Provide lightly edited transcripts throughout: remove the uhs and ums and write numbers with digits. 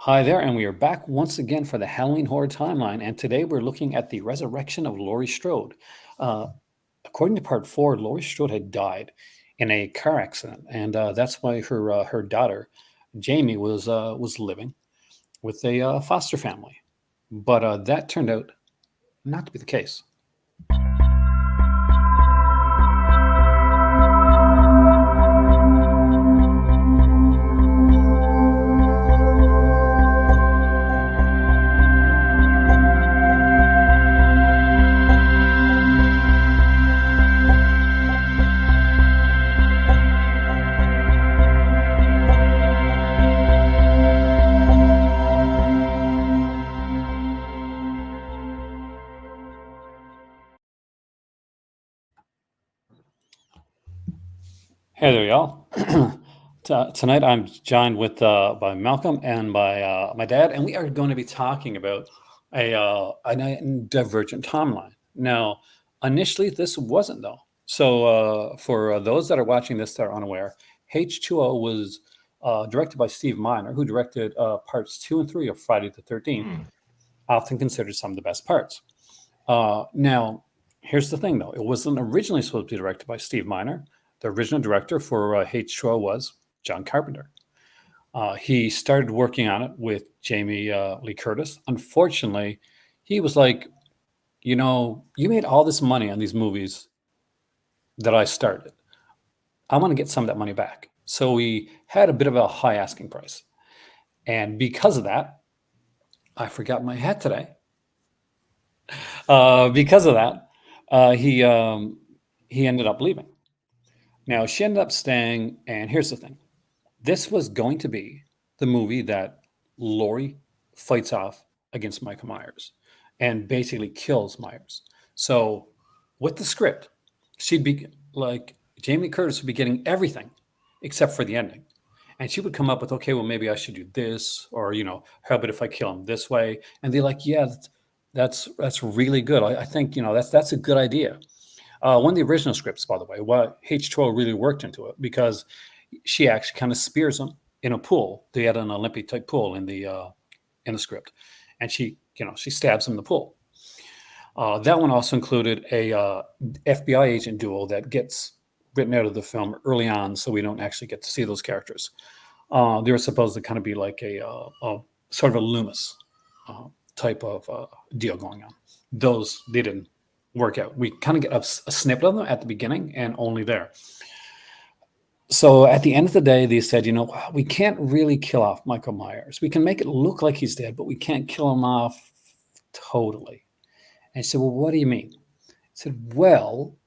Hi there, and we are back once again for the Halloween Horror Timeline. And today we're looking at the resurrection of Laurie Strode. Uh, According to part four, Laurie Strode had died in a car accident, and that's why her daughter Jamie was living with a foster family. But that turned out not to be the case. Hey there, y'all. Tonight I'm joined with by Malcolm and by my dad, and we are going to be talking about a divergent timeline. Now, initially, this wasn't though. So, for those that are watching this that are unaware, H2O was directed by Steve Miner, who directed parts 2 and 3 of Friday the 13th, often considered some of the best parts. Now, here's the thing though, it wasn't originally supposed to be directed by Steve Miner. The original director for H2O was John Carpenter. He started working on it with Jamie Lee Curtis. Unfortunately, he was like, you made all this money on these movies that I started. I want to get some of that money back. So we had a bit of a high asking price. And because of that, I forgot my hat today. Because of that, he ended up leaving. Now, she ended up staying, and here's the thing. This was going to be the movie that Laurie fights off against Michael Myers and basically kills Myers. So, with the script, she'd be like, Jamie Curtis would be getting everything except for the ending. And she would come up with, okay, well, maybe I should do this, or, how about if I kill him this way? And they're like, yeah, that's really good. I think, that's a good idea. One of the original scripts, by the way, what H2O really worked into it because she actually kind of spears him in a pool. They had an Olympic type pool in the script, and she stabs him in the pool. That one also included a FBI agent duo that gets written out of the film early on, so we don't actually get to see those characters. They were supposed to kind of be like a sort of a Loomis type of deal going on. Those they didn't work out. We kind of get a snippet of them at the beginning and only there. So at the end of the day, they said, we can't really kill off Michael Myers. We can make it look like he's dead, but we can't kill him off totally. And I said, well, what do you mean? I said, well,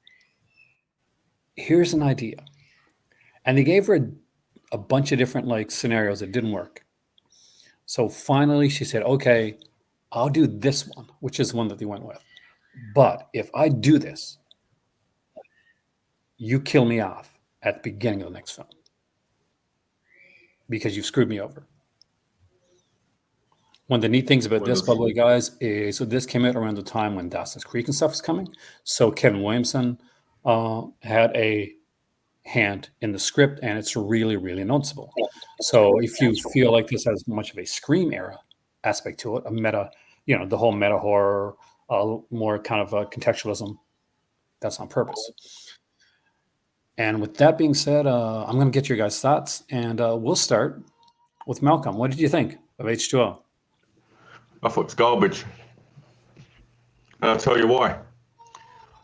here's an idea. And they gave her a bunch of different scenarios that didn't work. So finally she said, okay, I'll do this one, which is the one that they went with. But if I do this, you kill me off at the beginning of the next film because you've screwed me over. One of the neat things about this, by the way, guys, is so this came out around the time when Dawson's Creek and stuff was coming. So Kevin Williamson had a hand in the script, and it's really, really noticeable. So if you feel like this has much of a Scream era aspect to it, a meta, the whole meta horror, more kind of contextualism, that's on purpose. And with that being said, I'm going to get your guys' thoughts, and we'll start with Malcolm. What did you think of H2O? I thought it's garbage. And I'll tell you why.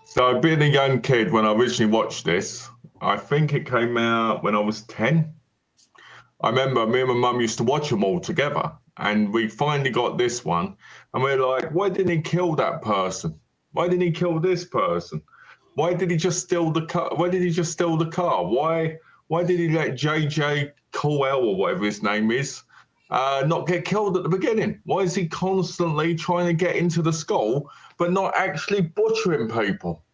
So being a young kid when I originally watched this, I think it came out when I was 10. I remember me and my mum used to watch them all together. And we finally got this one, and we're like, why didn't he kill that person? Why didn't he kill this person? Why did he just steal the car? Why did he just steal the car? Why did he let JJ Colwell, or whatever his name is, not get killed at the beginning? Why is he constantly trying to get into the school, but not actually butchering people?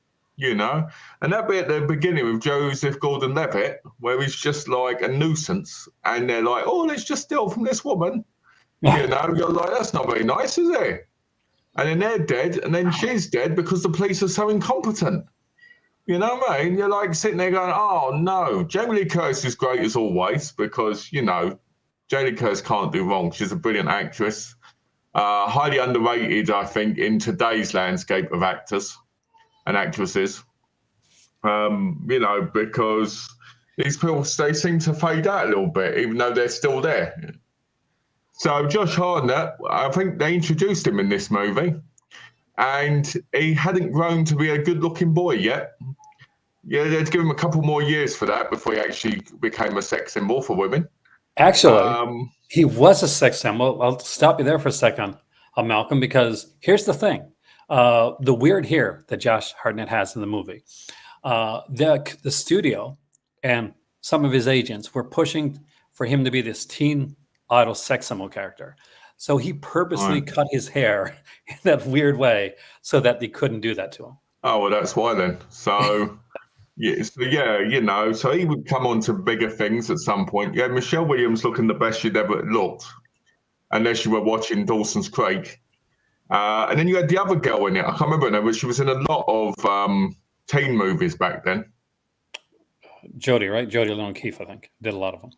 And that bit at the beginning with Joseph Gordon-Levitt, where he's just like a nuisance, and they're like, oh, let's just steal from this woman. You're like, that's not very nice, is it? And then they're dead, and then she's dead because the police are so incompetent. You know what I mean? You're like sitting there going, oh, no. Jamie Lee Curtis is great as always because, Jamie Lee Curtis can't do wrong. She's a brilliant actress. Highly underrated, I think, in today's landscape of actors and actresses. Because these people, they seem to fade out a little bit, even though they're still there. So Josh Hartnett, I think they introduced him in this movie, and he hadn't grown to be a good-looking boy yet. Yeah, they'd give him a couple more years for that before he actually became a sex symbol for women. Actually, he was a sex symbol. I'll stop you there for a second, Malcolm, because here's the thing. The weird hair that Josh Hartnett has in the movie. The studio and some of his agents were pushing for him to be this teen idol sex symbol character. So he purposely cut his hair in that weird way so that they couldn't do that to him. Oh, well, that's why then. So, so he would come on to bigger things at some point. Yeah, Michelle Williams looking the best she'd ever looked, unless you were watching Dawson's Creek. And then you had the other girl in it. I can't remember her name, but she was in a lot of teen movies back then. Jodie, right? Jodie Lynn O'Keefe, I think, did a lot of them.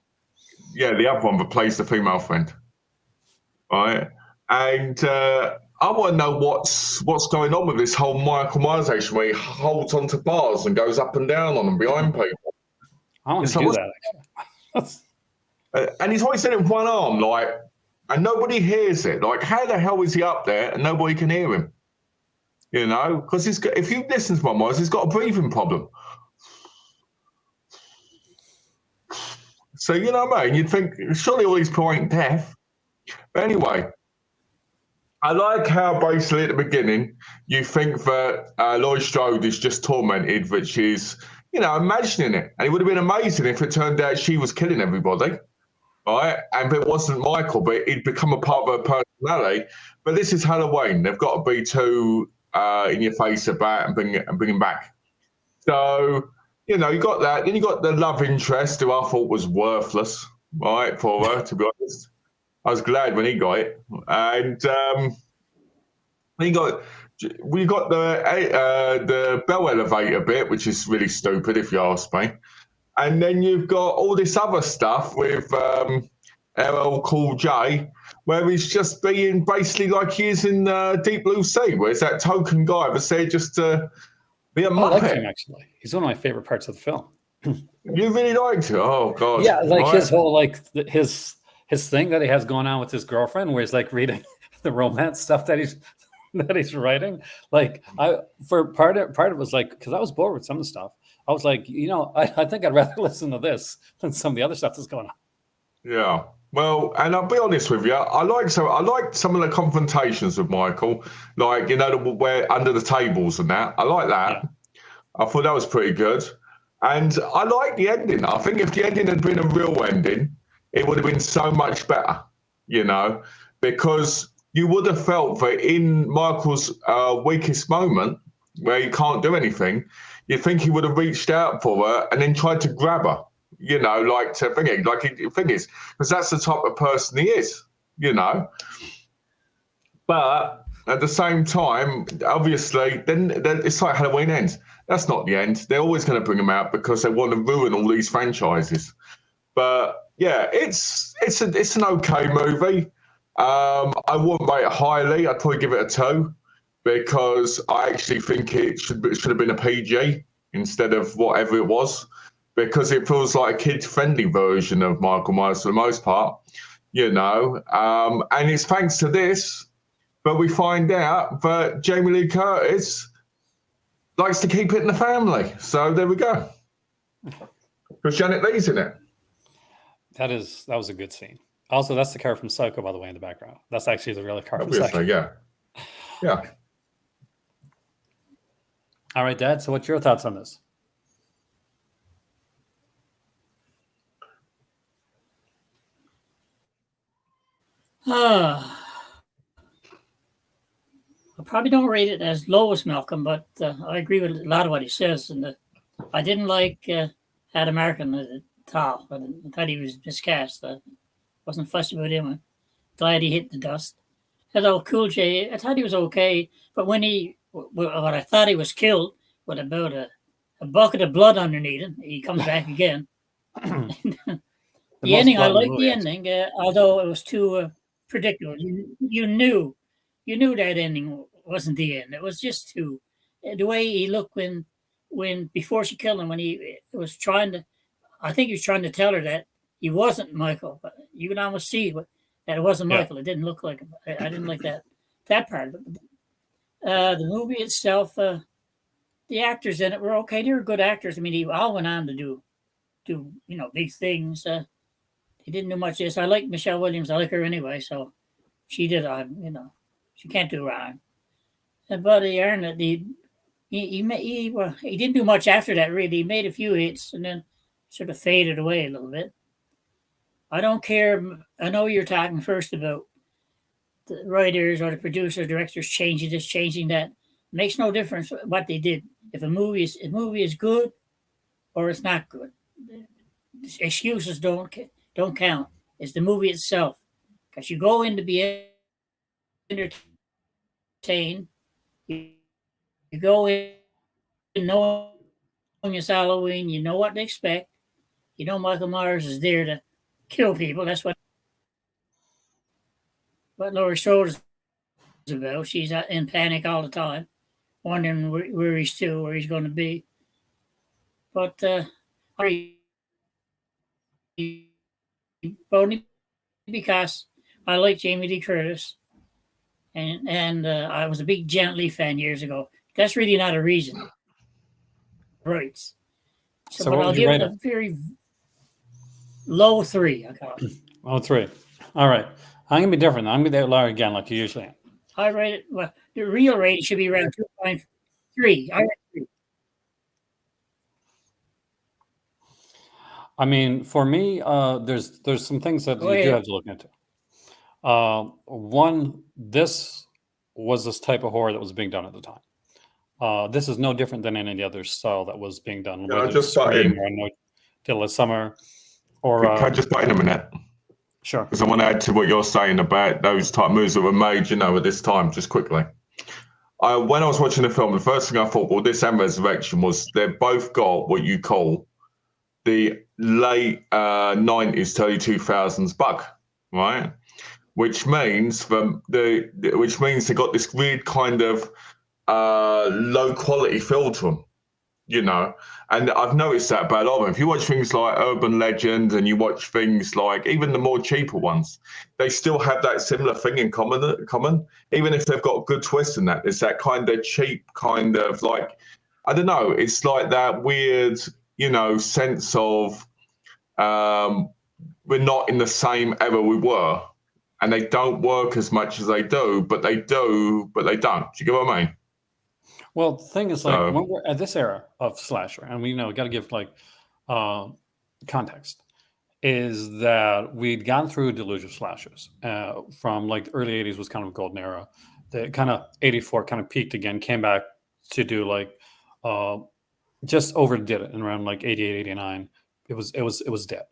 Yeah, the other one replaced the female friend. Right. And I want to know what's going on with this whole Michael Myers action where he holds onto bars and goes up and down on them behind people. I want to do that, actually. And he's always in it with one arm, and nobody hears it. Like, how the hell is he up there and nobody can hear him? Because if you listen to Michael Myers, he's got a breathing problem. So, you know what I mean? You'd think, surely all these people ain't deaf. But anyway, I like how basically at the beginning, you think that Laurie Strode is just tormented, which is, imagining it. And it would have been amazing if it turned out she was killing everybody, right? And it wasn't Michael, but he'd become a part of her personality. But this is Halloween. They've got to be too in your face about and bring him back. So, you got that. Then you got the love interest, who I thought was worthless, right, for her, to be honest. I was glad when he got it. And we got the bell elevator bit, which is really stupid, if you ask me. And then you've got all this other stuff with LL Cool J, where he's just being basically like he is in Deep Blue Sea, where it's that token guy that's there just to be a muppet. I like him, actually. He's one of my favorite parts of the film. You really liked it? Oh, God. Yeah, his whole, his thing that he has going on with his girlfriend, where he's reading the romance stuff that he's writing. Part of it was because I was bored with some of the stuff. I was like, I think I'd rather listen to this than some of the other stuff that's going on. Yeah. Well, and I'll be honest with you, I liked some of the confrontations with Michael, where under the tables and that. I like that. Yeah. I thought that was pretty good. And I like the ending. I think if the ending had been a real ending, it would have been so much better, because you would have felt that in Michael's weakest moment, where he can't do anything, you think he would have reached out for her and then tried to grab her, the thing is, because that's the type of person he is, But at the same time, obviously, then it's like Halloween ends. That's not the end. They're always going to bring him out because they want to ruin all these franchises. But yeah, it's an okay movie. I wouldn't rate it highly. I'd probably give it a 2 because I actually think it should have been a PG instead of whatever it was, because it feels like a kid-friendly version of Michael Myers for the most part, and it's thanks to this, but we find out that Jamie Lee Curtis likes to keep it in the family. So there we go. Because Janet Leigh's in it. That was a good scene. Also, that's the car from Psycho, by the way, in the background. That's actually the real car from Psycho. Yeah. All right, Dad. So what's your thoughts on this? I probably don't rate it as low as Malcolm, but I agree with a lot of what he says. And I didn't like Adam Arkin at the top. I thought he was miscast. I wasn't fussed about him. I'm glad he hit the dust. Hello, Cool J. I thought he was okay, but when I thought he was killed with about a bucket of blood underneath him, he comes back again. The ending, I plot in the liked movie, the actually. ending, although it was too predictable. You knew that ending wasn't the end. It was just too the way he looked when before she killed him when he was trying to. I think he was trying to tell her that he wasn't Michael, but you could almost see that it wasn't Yeah. Michael. It didn't look like him. I didn't like that part of it. The movie itself, the actors in it were okay. They were good actors. I mean, they all went on to do big things. He didn't do much of this. I like Michelle Williams. I like her anyway, so she did. She can't do wrong. And Buddy Arnott, he didn't do much after that. Really, he made a few hits and then sort of faded away a little bit. I don't care. I know you're talking first about the writers or the producers, directors changing this, changing that. It makes no difference what they did. If a movie is good or it's not good, excuses don't count. It's the movie itself. Because you go in to be entertained, you go in knowing it's Halloween, you know what to expect. You know Michael Myers is there to kill people. That's what Laurie Strode is about. She's in panic all the time, wondering where he's going to be. But only because I like Jamie Lee Curtis, and I was a big Janet Leigh fan years ago. That's really not a reason, right? So But what I'll would you give it rate a it? very low 3. I call it. Oh, 3. All right. I'm gonna be different. I'm gonna be Laurie again, like you usually am. I rate it. Well, the real rating should be around 2.3. I rate 3. I mean, for me, there's some things that Go you do ahead. have to look into. One, this was this type of horror that was being done at the time. This is no different than any other style that was being done, Can I whether it's just butt Scream in? or No Till the Summer or Can I just butt in a minute? sure. Because I want to add to what you're saying about those type moves that were made, at this time, just quickly. When I was watching the film, the first thing I thought, well, this and Resurrection was they've both got what you call the late 90s, early 2000s bug, right? Which means they got this weird kind of low quality feel to them, And I've noticed that about a lot of them. If you watch things like Urban Legend and you watch things like even the more cheaper ones, they still have that similar thing in common. Even if they've got a good twist in that, it's that kind of cheap kind of like, I don't know, it's like that weird, sense of we're not in the same era we were. And they don't work as much as they do, but they don't. Do you get what I mean? Well, the thing is, like, So, when we're at this era of slasher, and we got to give like context, is that we'd gone through a deluge of slashers from like the early 80s was kind of a golden era. The kind of 84 kind of peaked again, came back to do like just overdid it in around like 88, 89. It was dead.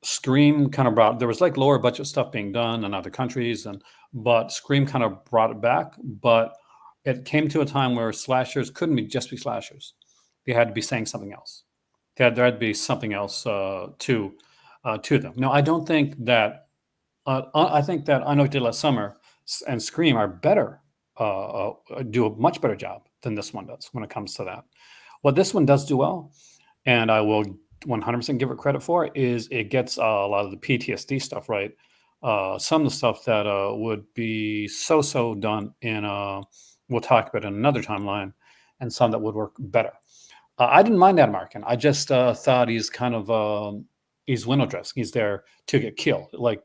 Scream kind of there was like lower budget stuff being done in other countries, but Scream kind of brought it back. But it came to a time where slashers couldn't just be slashers; they had to be saying something else. There had to be something else to them. No, I don't think that. I think that I Know It Did Last Summer and Scream are better, do a much better job than this one does when it comes to that. What this one does do well, and I will 100% give it credit for, is it gets a lot of the PTSD stuff right. Some of the stuff that would be so done in, we'll talk about in another timeline, and some that would work better. I didn't mind Adam Arkin. I just thought he's kind of he's window dressing. He's there to get killed. Like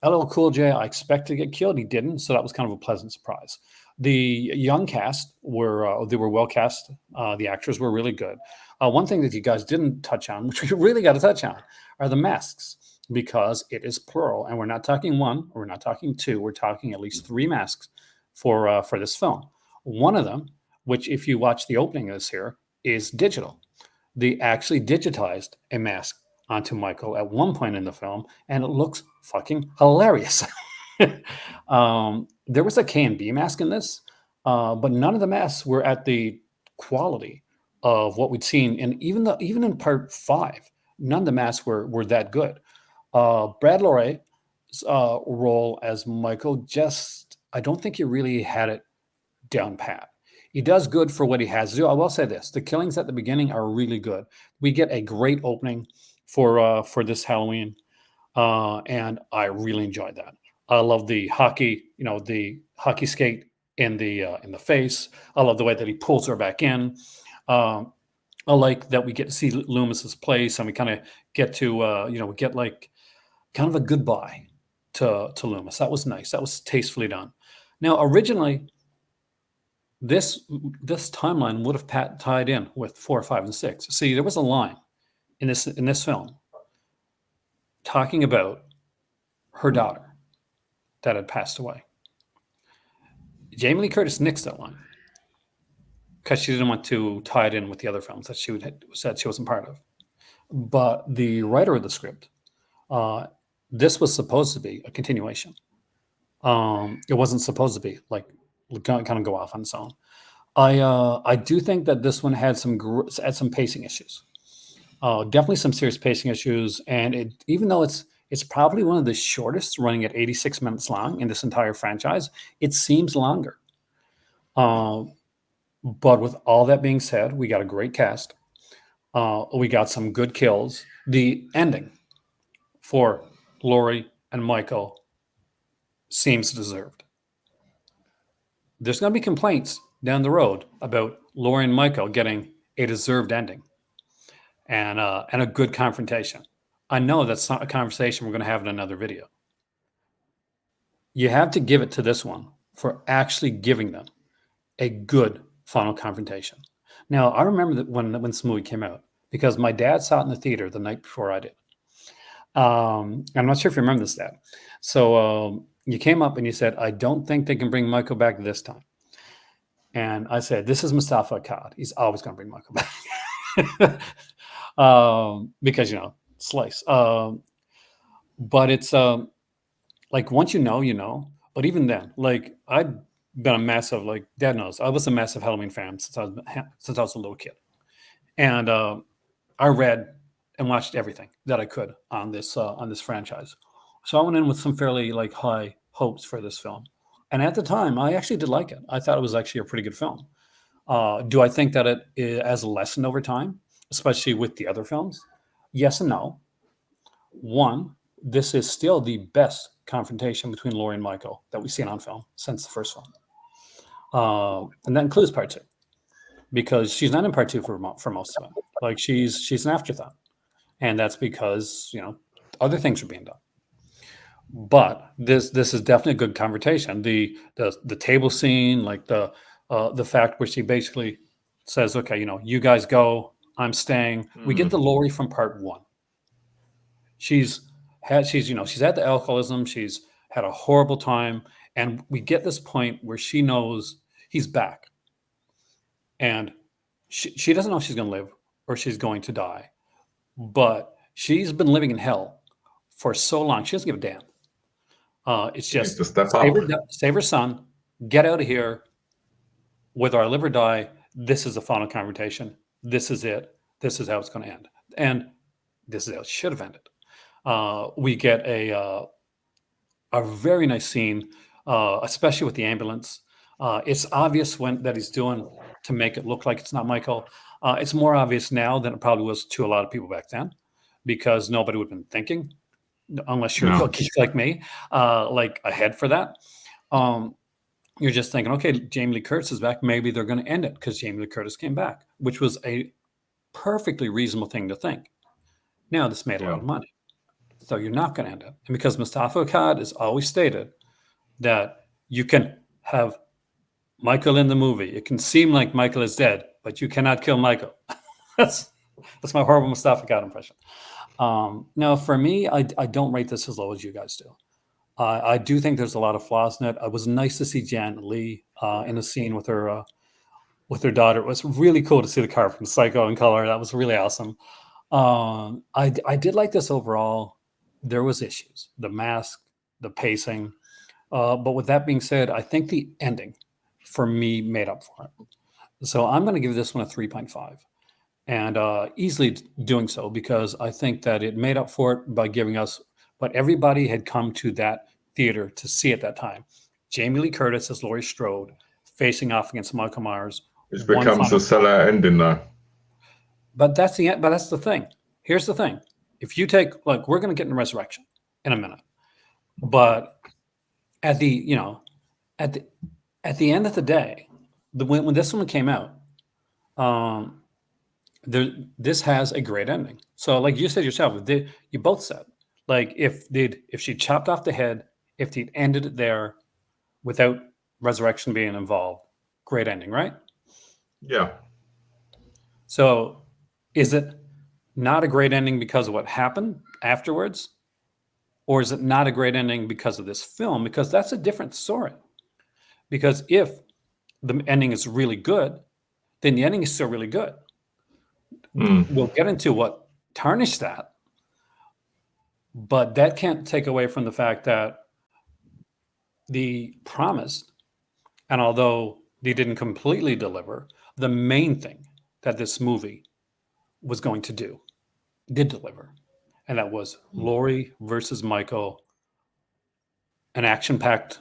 LL Cool J, I expect to get killed. He didn't, so that was kind of a pleasant surprise. The young cast were well cast. The actors were really good. One thing that you guys didn't touch on, which we really got to touch on, are the masks, because it is plural, and we're not talking one, or we're not talking two. We're talking at least 3 masks for this film. One of them, which if you watch the opening of this here, is digital. They actually digitized a mask onto Michael at one point in the film, and it looks fucking hilarious. There was a K&B mask in this, but none of the masks were at the quality of what we'd seen. And even in part 5, none of the masks were that good. Brad Loray's role as Michael, just I don't think he really had it down pat. He does good for what he has to do. I will say this: the killings at the beginning are really good. We get a great opening for this Halloween, and I really enjoyed that. I love the hockey, the hockey skate in the face. I love the way that he pulls her back in. Um, I like that we get to see Loomis's place, and we kind of get to we get like kind of a goodbye to Loomis. That was nice. That was tastefully done. Now, originally, this timeline would have tied in with 4, 5, and 6. See, there was a line in this film talking about her daughter that had passed away. Jamie Lee Curtis nixed that line because she didn't want to tie it in with the other films that said she wasn't part of. But the writer of the script, this was supposed to be a continuation. It wasn't supposed to be like kind of go off on its own. I do think that this one had some pacing issues. Definitely some serious pacing issues, and even though it's probably one of the shortest, running at 86 minutes long in this entire franchise, it seems longer. But with all that being said, we got a great cast. We got some good kills. The ending for Laurie and Michael seems deserved. There's going to be complaints down the road about Laurie and Michael getting a deserved ending and a good confrontation. I know that's not a conversation we're going to have in another video. You have to give it to this one for actually giving them a good final confrontation. Now, I remember that when this movie came out because my dad saw it in the theater the night before I did. I'm not sure if you remember this, Dad. So you came up and you said, "I don't think they can bring Michael back this time." And I said, "This is Mustafa Akkad. He's always going to bring Michael back." Because, slice. But it's like once you know. But even then, like I'd been a massive, like Dad knows, I was a massive Halloween fan since I was a little kid. And I read and watched everything that I could on this franchise. So I went in with some fairly like high hopes for this film. And at the time, I actually did like it. I thought it was actually a pretty good film. Do I think that it has lessened over time, especially with the other films? Yes and no. One, this is still the best confrontation between Laurie and Michael that we've seen on film since the first film. And that includes part 2, because she's not in part 2 for most of it. Like she's an afterthought. And that's because, other things are being done. But this is definitely a good confrontation. The table scene, like the fact where she basically says, "Okay, you guys go, I'm staying." We get the Laurie from part 1. She's had the alcoholism. She's had a horrible time, and we get this point where she knows he's back, and she doesn't know if she's going to live or she's going to die, but she's been living in hell for so long. She doesn't give a damn. It's You need just to step up. save her son, get out of here, whether I live or die. This is the final confrontation. This is it. This is how it's going to end, and this is how it should have ended. We get a very nice scene, especially with the ambulance. It's obvious that he's doing to make it look like it's not Michael. It's more obvious now than it probably was to a lot of people back then, because nobody would have been thinking, unless you're a geek like me, like ahead for that. You're just thinking, okay, Jamie Lee Curtis is back. Maybe they're going to end it because Jamie Lee Curtis came back, which was a perfectly reasonable thing to think. Now, this made a lot of money, so you're not going to end it. And because Mustafa Akkad has always stated that you can have Michael in the movie, it can seem like Michael is dead, but you cannot kill Michael. that's my horrible Mustafa Akkad impression. Now, for me, I don't rate this as low as you guys do. I do think there's a lot of flaws in it. It was nice to see Janet Leigh in a scene with her daughter. It was really cool to see the car from Psycho in color. That was really awesome. I did like this overall. There was issues, the mask, the pacing. But with that being said, I think the ending for me made up for it. So I'm going to give this one a 3.5. and easily doing so, because I think that it made up for it by giving us what everybody had come to that theater to see at that time. Jamie Lee Curtis as Laurie Strode facing off against Michael Myers. It One becomes a final, sellout ending, though. but that's the end. But that's the thing. Here's the thing: if you take, like, we're going to get in Resurrection in a minute, but at the at the at the end of the day, when this one came out, um, this has a great ending. So, like you said yourself, you both said, like, if she chopped off the head, if he'd ended it there without resurrection being involved, great ending, right? Yeah. So, is it not a great ending because of what happened afterwards, or is it not a great ending because of this film? Because that's a different story. Because if the ending is really good, then the ending is still really good. We'll get into what tarnished that, but that can't take away from the fact that the promise, and although they didn't completely deliver, the main thing that this movie was going to do did deliver. And that was Laurie versus Michael, an action-packed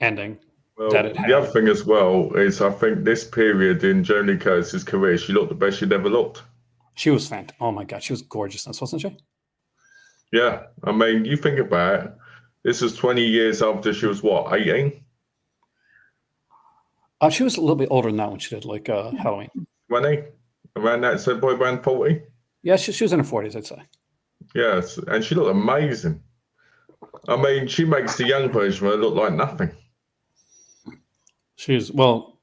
ending that Well, it the other had. thing as well is I think this period in Jamie Lee Curtis's career, she looked the best she'd ever looked. She was fantastic. Oh my God, she was gorgeous, wasn't she? Yeah. I mean, you think about it, this was 20 years after she was what, 18? She was a little bit older than that when she did, like, Halloween. 20? Around that, so probably around 40? Yeah, she was in her 40s, I'd say. Yes. And she looked amazing. I mean, she makes the young version of her look like nothing. Well,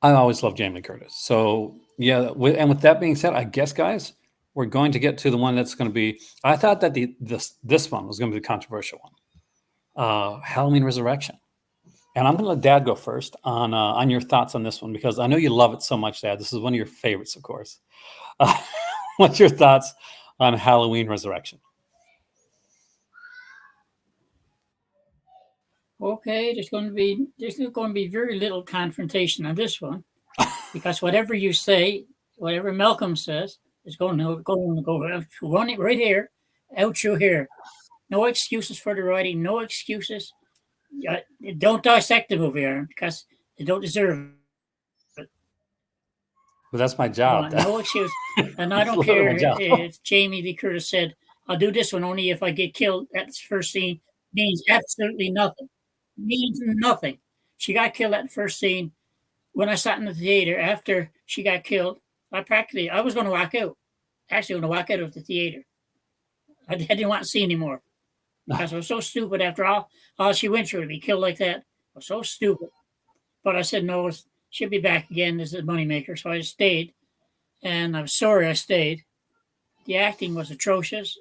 I always loved Jamie Lee Curtis. So, yeah, and with that being said, I guess, guys, we're going to get to the one that's going to be. I thought that this one was going to be the controversial one, Halloween Resurrection. And I'm going to let Dad go first on your thoughts on this one, because I know you love it so much, Dad. This is one of your favorites, of course. What's your thoughts on Halloween Resurrection? Okay, there's going to be very little confrontation on this one, because whatever you say, whatever Malcolm says, is going to go running right here, out through here. No excuses for the writing. No excuses. Don't dissect the movie, Aaron, because they don't deserve it. But that's my job. No excuse. And I don't care if Jamie Lee Curtis said, I'll do this one only if I get killed at the first scene. Means absolutely nothing. Means nothing. She got killed at the first scene. When I sat in the theater after she got killed, I was going to walk out. Actually, going to walk out of the theater. I didn't want to see anymore. Because it was so stupid after all she went through to be killed like that. It was so stupid. But I said, no, she'll be back again as a moneymaker. So I stayed. And I'm sorry I stayed. The acting was atrocious.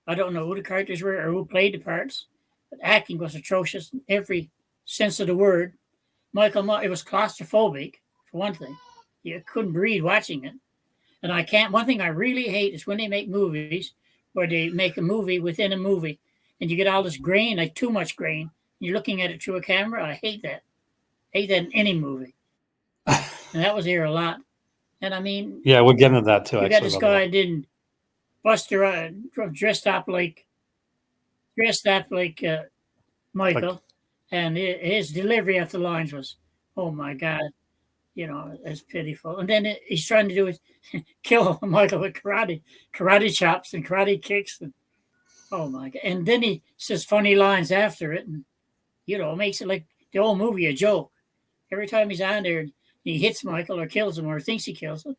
I don't know who the characters were or who played the parts. But acting was atrocious in every sense of the word. It was claustrophobic, for one thing. You couldn't breathe watching it. And one thing I really hate is when they make movies where they make a movie within a movie and you get all this grain, like too much grain. You're looking at it through a camera. I hate that. I hate that in any movie. And that was here a lot. And I mean, yeah, we'll get into that too. You got this guy didn't Buster dressed up like Michael, and his delivery of the lines was, oh my God, it's pitiful. And then he's trying to do it, kill Michael with karate chops and karate kicks, and oh my God. And then he says funny lines after it, and makes it like the whole movie a joke. Every time he's on there, he hits Michael or kills him or thinks he kills him,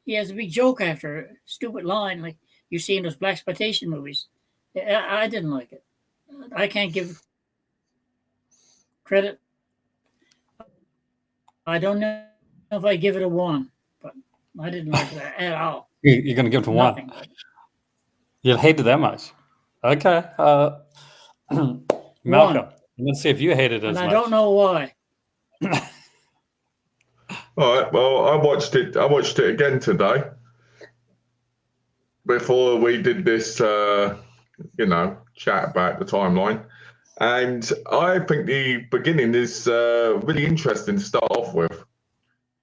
he has a big joke after a stupid line like you see in those blaxploitation movies. I didn't like it. I can't give credit. I don't know if I give it a 1, but I didn't like that at all. You're going to give it a 1? You hate it that much? Okay. Malcolm, let's see if you hate it as much. I don't know why. All right. Well, I watched it again today before we did this, chat about the timeline. And I think the beginning is really interesting to start off with,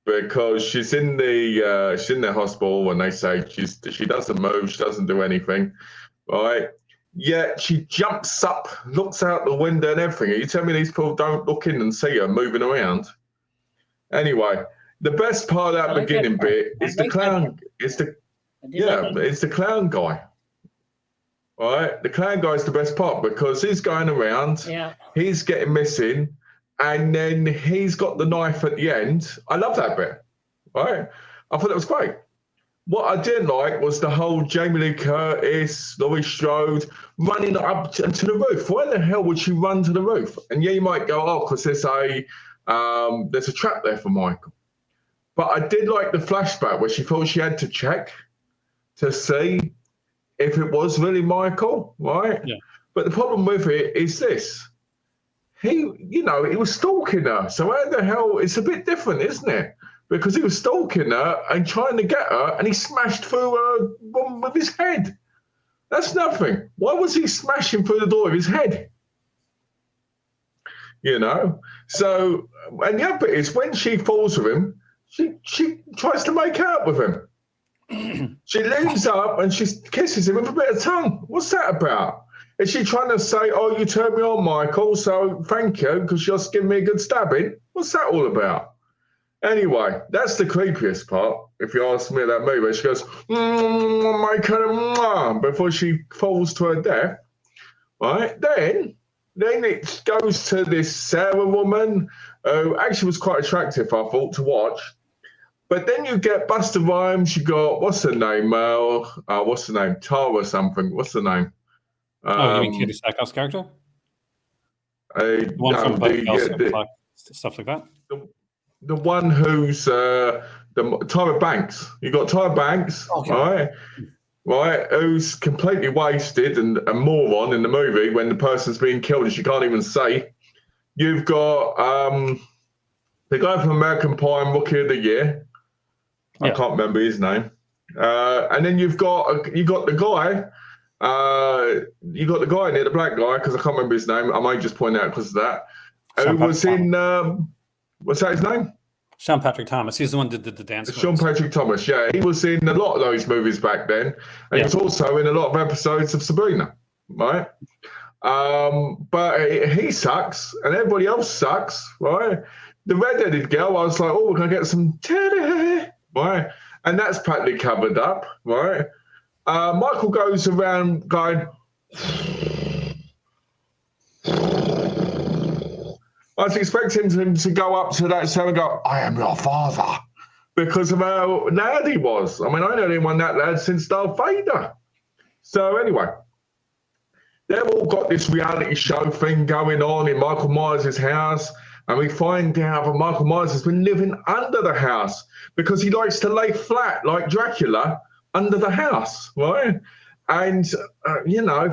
because she's in the hospital and they say she doesn't move, she doesn't do anything, right? Yet she jumps up, looks out the window and everything. Are you telling me these people don't look in and see her moving around? Anyway, the best part of that beginning bit is the clown. It's the clown guy. All right, the clown guy is the best part because he's going around, he's getting missing, and then he's got the knife at the end. I love that bit, right? I thought that was great. What I didn't like was the whole Jamie Lee Curtis, Laurie Strode running up to the roof. Why the hell would she run to the roof? And yeah, you might go, oh, because there's a trap there for Michael. But I did like the flashback where she thought she had to check to see if it was really Michael, right? Yeah. But the problem with it is this. He was stalking her. So how the hell, it's a bit different, isn't it? Because he was stalking her and trying to get her, and he smashed through her with his head. That's nothing. Why was he smashing through the door with his head? So, and the other bit is when she falls with him, she tries to make out with him. She leans up and she kisses him with a bit of tongue. What's that about? Is she trying to say, oh, you turned me on, Michael, so thank you, because you're giving me a good stabbing? What's that all about? Anyway, that's the creepiest part, if you ask me, that movie. She goes, Michael, before she falls to her death. Right? Then it goes to this Sarah woman, who actually was quite attractive, I thought, to watch. But then you get Busta Rhymes, you got, what's her name? Tara something. What's her name? You mean Katie Sackhoff's character? The one from stuff like that? The one who's Tyra Banks. You got Tyra Banks, right? Who's completely wasted and a moron in the movie when the person's being killed and she can't even say. You've got the guy from American Pie and Rookie of the Year. I can't remember his name. And then you got the guy. You got the guy in there, the black guy, because I can't remember his name. I might just point out because of that. Who was in? What's that his name? Sean Patrick Thomas. He's the one that did the dance. Sean Patrick Thomas. Yeah, he was in a lot of those movies back then, and he was also in a lot of episodes of Sabrina, right? But he sucks, and everybody else sucks, right? The redheaded girl, I was like, oh, we're gonna get some teddy, right? And that's practically covered up, right? Michael goes around going. I was expecting him to go up to that cell and go, I am your father, because of how loud he was. I mean, I know anyone that loud since Darth Vader. So anyway, they've all got this reality show thing going on in Michael Myers' house, and we find out that Michael Myers has been living under the house because he likes to lay flat like Dracula under the house, right? And,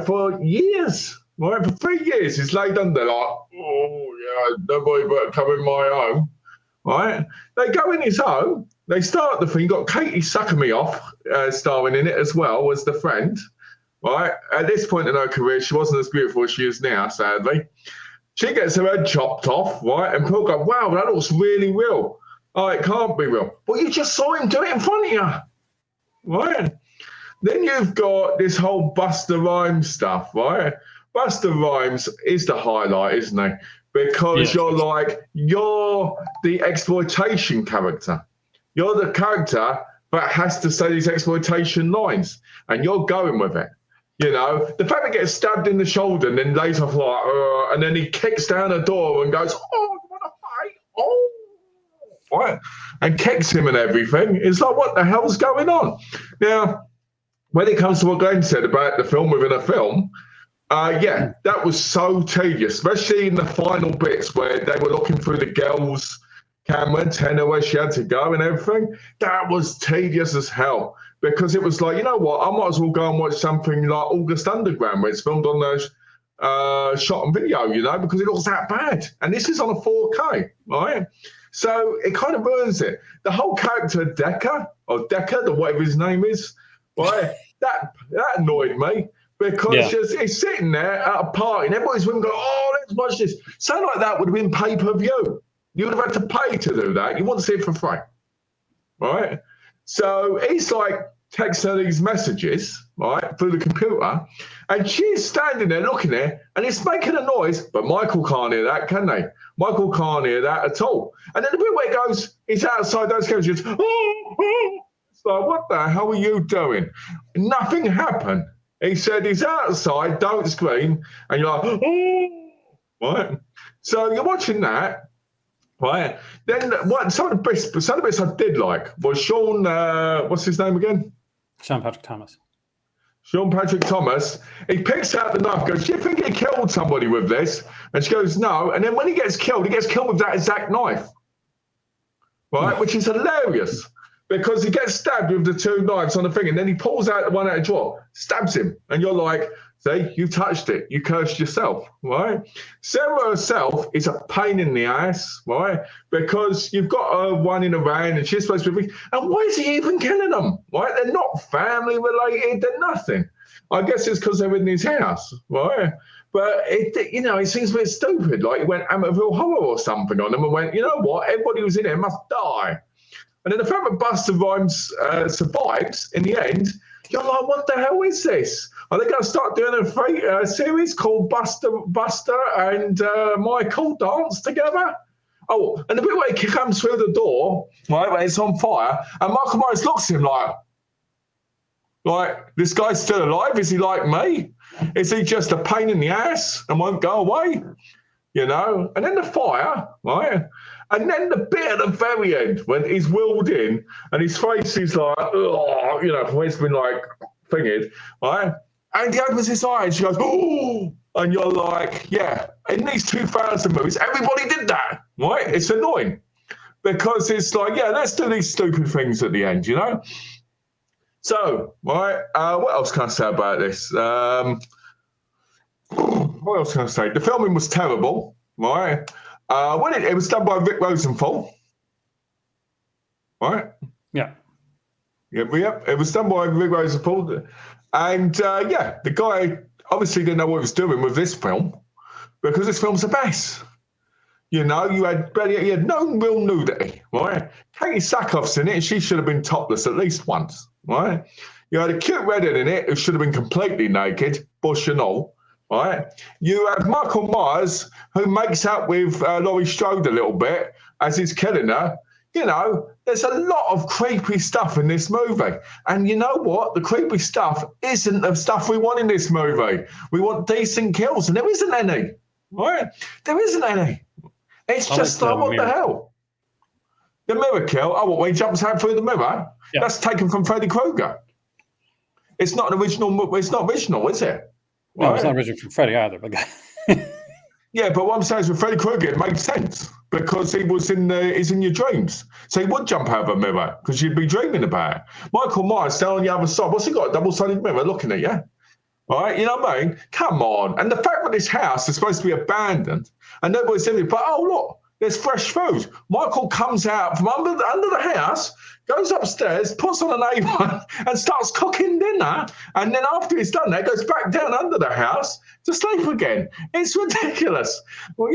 for years, right, for 3 years, he's laid under like, nobody better come in my home, right? They go in his home, they start the thing. You got Katie Sucker Me Off starring in it as well as the friend, right? At this point in her career, she wasn't as beautiful as she is now, sadly. She gets her head chopped off, right? And people go, wow, that looks really real. Oh, it can't be real. Well, you just saw him do it in front of you, right? Then you've got this whole Busta Rhymes stuff, right? Busta Rhymes is the highlight, isn't he? Because you're the exploitation character. You're the character that has to say these exploitation lines, and you're going with it. The fact that he gets stabbed in the shoulder and then lays off like, and then he kicks down a door and goes, oh, you want to fight? Oh, right? And kicks him and everything. It's like, what the hell's going on? Now, when it comes to what Glenn said about the film within a film, that was so tedious, especially in the final bits where they were looking through the girl's camera antenna where she had to go and everything. That was tedious as hell because it was like, you know what, I might as well go and watch something like August Underground where it's filmed on those shot and video, because it looks that bad. And this is on a 4K, right? So it kind of ruins it. The whole character Decker, whatever his name is, right? That annoyed me. Because he's sitting there at a party and everybody's going, oh, let's watch this. Something like that would have been pay-per-view. You would have had to pay to do that. You want to see it for free. right? So he's like texting her these messages, right, through the computer, and she's standing there looking at it, and it's making a noise, but Michael can't hear that, can they? Michael can't hear that at all. And then the bit where it goes, he's outside those cameras, just, it's like, what the hell are you doing? Nothing happened. He said he's outside, don't scream, and you're like, right? So you're watching that. Right. Then some of the bits I did like was Sean, what's his name again? Sean Patrick Thomas. Sean Patrick Thomas. He picks out the knife, goes, do you think he killed somebody with this? And she goes, no. And then when he gets killed with that exact knife. Right? Which is hilarious because he gets stabbed with the two knives on the thing and then he pulls out the one out of the drawer, stabs him. And you're like, see, you touched it. You cursed yourself, right? Sarah herself is a pain in the ass, right? Because you've got her one in a van and she's supposed to be, and why is he even killing them, right? They're not family related. They're nothing. I guess it's because they're in his house, right? But, it seems a bit stupid. Like he went Amityville Horror or something on them and went, you know what? Everybody who's in here must die. And then the fact that Buster Rhymes survives in the end, you're like, what the hell is this? Are they going to start doing a series called Buster and Michael dance together? Oh, and the bit where he comes through the door, right, when it's on fire, and Michael Myers looks at him like, this guy's still alive? Is he like me? Is he just a pain in the ass and won't go away? And then the fire, right? And then the bit at the very end when he's wheeled in and his face is like, where it's been like thingied, right? And he opens his eyes and she goes, oh, and you're like, yeah, in these 2000 movies, everybody did that, right? It's annoying because it's like, yeah, let's do these stupid things at the end, So, right, what else can I say about this? What else can I say? The filming was terrible, right? It was done by Rick Rosenthal, right? Yeah. It was done by Rick Rosenthal. And, the guy obviously didn't know what he was doing with this film because this film's a mess. You had no real nudity, right? Katie Sackhoff's in it, and she should have been topless at least once, right? You had a cute redhead in it who should have been completely naked, bush and all, right? You have Michael Myers who makes out with Laurie Strode a little bit as he's killing her. There's a lot of creepy stuff in this movie. And you know what? The creepy stuff isn't the stuff we want in this movie. We want decent kills, and there isn't any, right? There isn't any. It's just like, what the hell? The mirror kill. Oh, when he jumps out through the mirror? Yeah. That's taken from Freddy Krueger. It's not an original. It's not original, is it? No, right? It's not original from Freddy either. But yeah, but what I'm saying is with Freddy Krueger, it makes sense because he's in your dreams. So he would jump out of a mirror because you'd be dreaming about it. Michael Myers down on the other side. What's he got? A double-sided mirror looking at you. All right, you know what I mean? Come on. And the fact that this house is supposed to be abandoned and nobody's in it, but look, there's fresh food. Michael comes out from under the house, goes upstairs, puts on an apron and starts cooking dinner. And then after he's done that, goes back down under the house to sleep again. It's ridiculous. Well,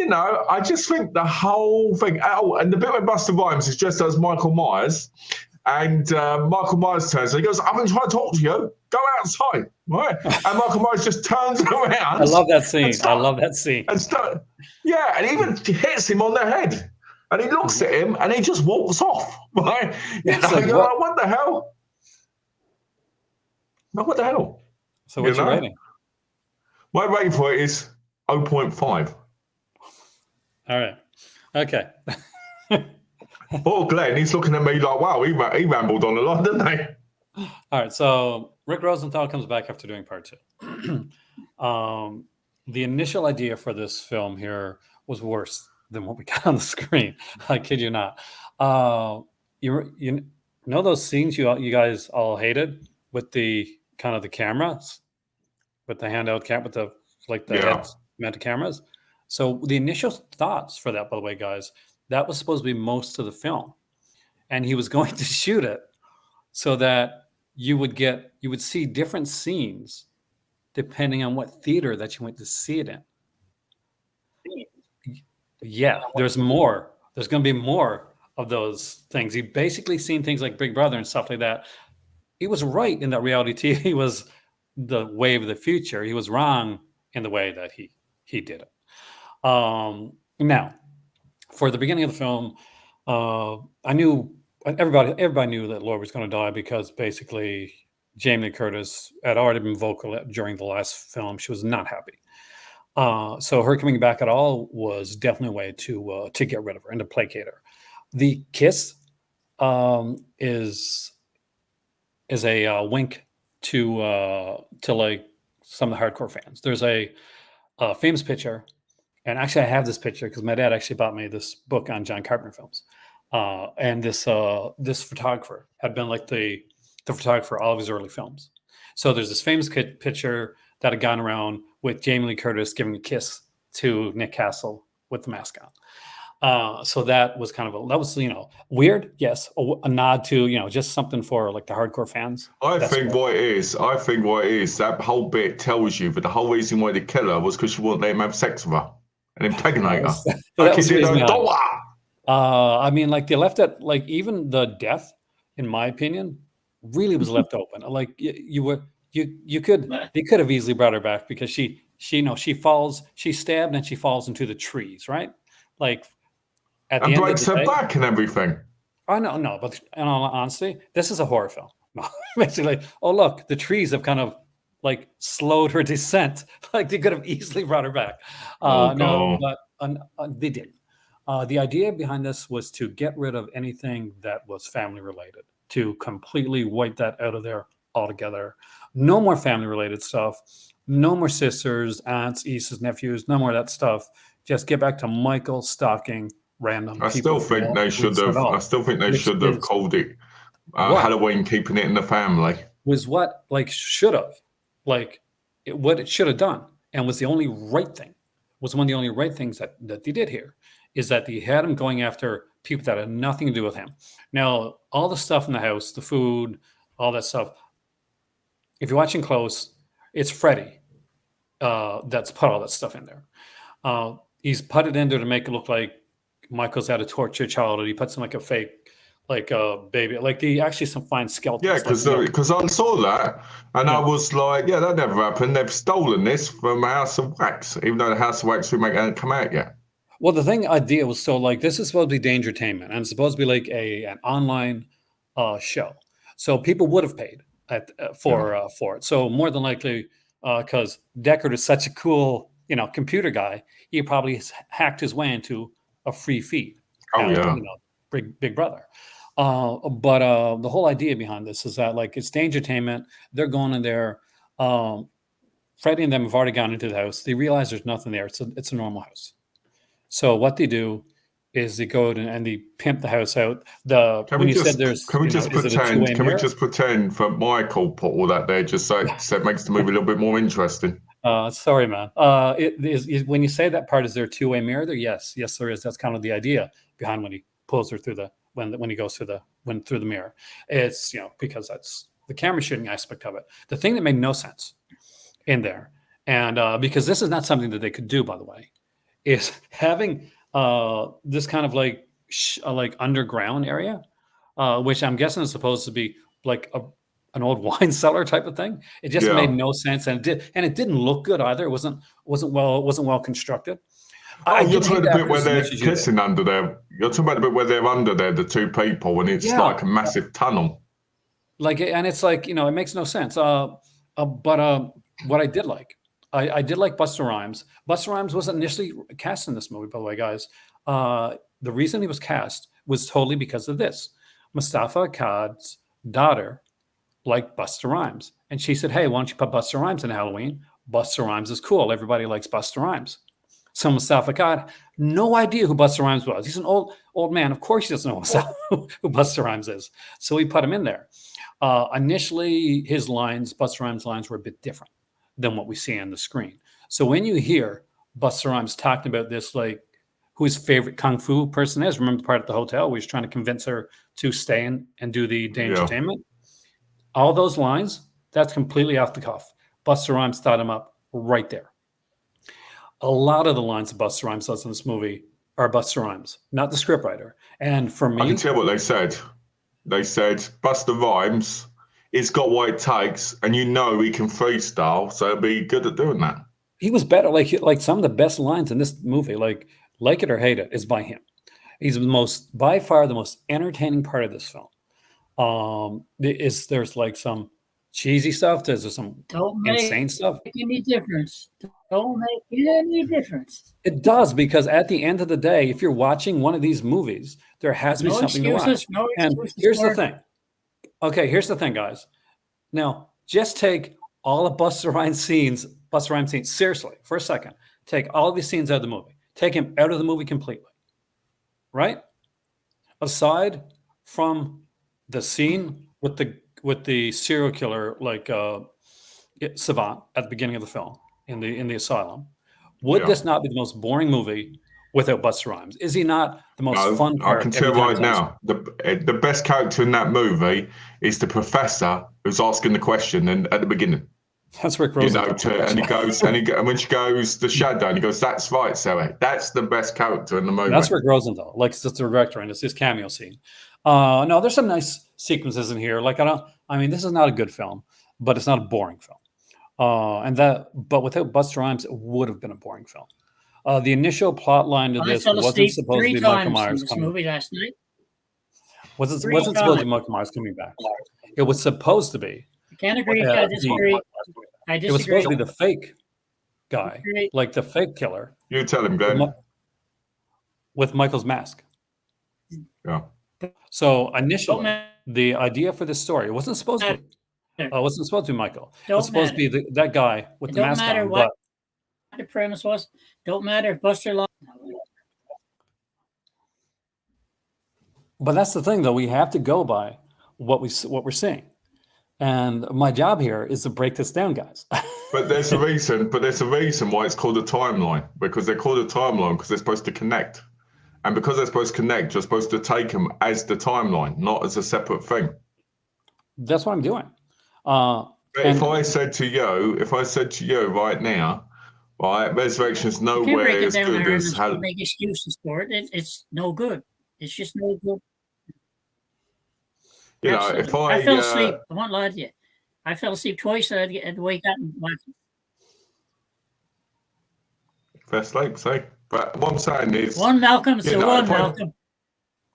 I just think the whole thing. Oh, and the bit where Buster Rhymes is just as Michael Myers. And Michael Myers turns and he goes, I've been trying to talk to you. Go outside, right? And Michael Myers just turns around. I love that scene. And even hits him on the head. And he looks at him and he just walks off, right? You're like, what the hell? No, what the hell? So what's your rating? My rating for it is 0.5. All right. Okay. Poor Glenn, he's looking at me like, wow, he rambled on a lot, didn't he? All right, so Rick Rosenthal comes back after doing part 2. The initial idea for this film here was worse than what we got on the screen. I kid you not. You know those scenes you guys all hated with the kind of the cameras, with the handheld cam, with the heads mounted cameras. So the initial thoughts for that, by the way, guys, that was supposed to be most of the film, and he was going to shoot it so that you would see different scenes depending on what theater that you went to see it in. Yeah, there's more. There's going to be more of those things. He basically seen things like Big Brother and stuff like that. He was right in that reality TV was the wave of the future. He was wrong in the way that he did it. Now, for the beginning of the film, I knew everybody knew that Laurie was going to die because basically Jamie Lee Curtis had already been vocal during the last film. She was not happy. So her coming back at all was definitely a way to get rid of her and to placate her. The kiss is a wink to like some of the hardcore fans. There's a famous picture, and actually I have this picture because my dad actually bought me this book on John Carpenter films. And this photographer had been like the photographer for all of his early films. So there's this famous picture that had gone around with Jamie Lee Curtis giving a kiss to Nick Castle with the mask on. So that was kind of that was weird, yes, a nod to just something for like the hardcore fans. I think what it is, that whole bit tells you that the whole reason why they kill her was because she wouldn't let him have sex with her and impregnate her. Like he did her daughter. I mean, like they left it, like even the death, in my opinion, really was left open. Like they could have easily brought her back because she falls, she's stabbed and she falls into the trees, right? Like at the and end breaks of the her day, back and everything. Oh no, but in all honesty, this is a horror film. Basically, oh look, the trees have kind of like slowed her descent. Like they could have easily brought her back. No, but they didn't. The idea behind this was to get rid of anything that was family related, to completely wipe that out of there altogether. No more family related stuff. No more sisters, aunts, nieces, nephews. No more of that stuff. Just get back to Michael stalking random people. I still think they should have called it Halloween, keeping it in the family. Was what should have, what it should have done, and was the only right thing. Was one of the only right things that they did here. Is that they had him going after people that had nothing to do with him. Now, all the stuff in the house, the food, all that stuff, if you're watching close, it's Freddy that's put all that stuff in there. He's put it in there to make it look like Michael's had a tortured childhood. He puts in like a fake, like a baby, like he actually some fine skeletons. Yeah, because I saw that and I was like, yeah, that never happened. They've stolen this from House of Wax, even though the House of Wax hasn't come out yet. Well, the idea was this is supposed to be Dangertainment, and it's supposed to be like an online show. So people would have paid for it. So more than likely, because Deckard is such a cool, computer guy, he probably hacked his way into a free feed. Big Brother. But the whole idea behind this is that it's Dangertainment. They're going in there. Freddie and them have already gone into the house. They realize there's nothing there. It's a normal house. So what they do is they go and they pimp the house out. Can we just pretend for Michael put all that there just so it makes the movie a little bit more interesting? Sorry, man. It is when you say that part, is there a two-way mirror there? Yes, there is. That's kind of the idea behind when he pulls her through when he goes through the mirror. It's because that's the camera shooting aspect of it. The thing that made no sense in there, and because this is not something that they could do, by the way, is having this kind of like underground area, which I'm guessing is supposed to be like an old wine cellar type of thing. It just made no sense, and it didn't look good either. It wasn't well constructed. You're talking about the bit where they're kissing under there. You're talking about the bit where they're under there, the two people, and it's like a massive tunnel. And it's it makes no sense. But what I did like. I did like Busta Rhymes. Busta Rhymes wasn't initially cast in this movie, by the way, guys. The reason he was cast was totally because of this. Mustafa Akkad's daughter liked Busta Rhymes. And she said, hey, why don't you put Busta Rhymes in Halloween? Busta Rhymes is cool. Everybody likes Busta Rhymes. So Mustafa Akkad, no idea who Busta Rhymes was. He's an old man. Of course he doesn't know who Busta Rhymes is. So he put him in there. Initially, Busta Rhymes' lines were a bit different than what we see on the screen. So when you hear Busta Rhymes talking about this, who his favorite kung fu person is, remember the part at the hotel where he's trying to convince her to stay and do the Dangertainment? All those lines, that's completely off the cuff. Busta Rhymes thought him up right there. A lot of the lines that Busta Rhymes does in this movie are Busta Rhymes, not the scriptwriter. And for I can me, tell what they said. They said Busta Rhymes, it's got what it takes, and you know he can freestyle, so he'll be good at doing that. he was better. Like some of the best lines in this movie, like it or hate it, is by him. He's by far the most entertaining part of this film. There's like some cheesy stuff. There's some Don't make insane stuff. any difference. Don't make any difference. It does, because at the end of the day, if you're watching one of these movies, there has to be No something to watch. excuses. No And excuses. here's the for- thing. Okay, here's the thing, guys. Now, just take all of Busta Rhymes scenes seriously for a second. Take all of these scenes out of the movie. Take him out of the movie completely. Right? Aside from the scene with the serial killer, savant at the beginning of the film in the asylum, would this not be the most boring movie without Busta Rhymes? Is he not the most fun part? I can tell right now, the best character in that movie is the professor who's asking the question at the beginning. That's Rick Rosenthal. And he goes, and when she goes, the shadow, and he goes, "That's right, Sarah. That's the best character in the movie." That's Rick Rosenthal, like it's the director, and it's his cameo scene. No, there's some nice sequences in here. This is not a good film, but it's not a boring film. But without Busta Rhymes, it would have been a boring film. The initial plot line to this wasn't supposed to be Michael Myers coming. Movie last night. Wasn't supposed to be Michael Myers coming back. It was supposed to be. I can't agree. I disagree. It was supposed to be the fake guy, like the fake killer. You tell him, Glenn. With Michael's mask. Yeah. So initially, the idea for this story wasn't supposed to be Michael. It was supposed to be that guy with the mask on. What the premise was. Don't matter if Buster Long. But that's the thing, though. We have to go by what we're seeing. And my job here is to break this down, guys. But there's a reason why it's called a timeline, because they're called a timeline because they're supposed to connect. And because they're supposed to connect, you're supposed to take them as the timeline, not as a separate thing. That's what I'm doing. If I said to you right now, right, Resurrection's nowhere as good as make excuses for it. It's no good. It's just no good. You know, if I fell asleep, I won't lie to you. I fell asleep twice. I had to wake up and watch it. Fell asleep, say. But what I'm saying is, one Malcolm.